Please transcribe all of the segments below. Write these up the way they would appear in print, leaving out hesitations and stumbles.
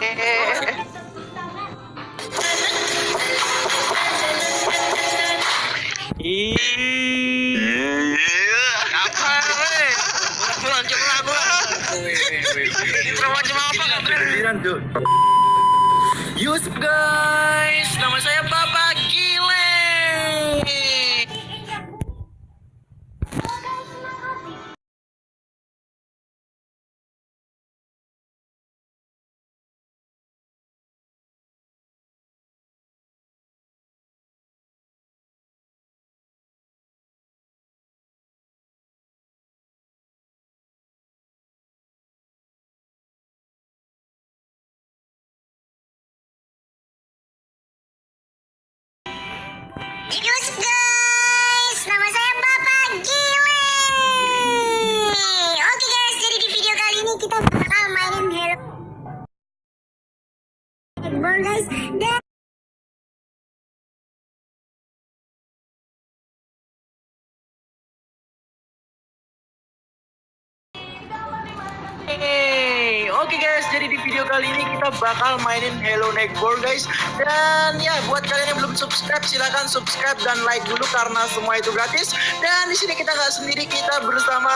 Ih, apa? Langsung lagu. Macam apa kabar? Yusuf guys, nama saya Bapak Gile. Yusuf guys, nama saya Bapak Gile. Oke guys, jadi di video kali ini kita bakal mainin Hello World guys. Dan Oke guys, jadi di video kali ini kita bakal mainin Hello Neighbor guys. Dan ya, buat kalian yang belum subscribe, silahkan subscribe dan like dulu karena semua itu gratis. Dan di sini kita nggak sendiri, kita bersama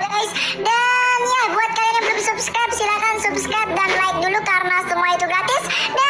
guys, dan ya buat kalian yang belum subscribe, silahkan subscribe dan like dulu karena semua itu gratis. Dan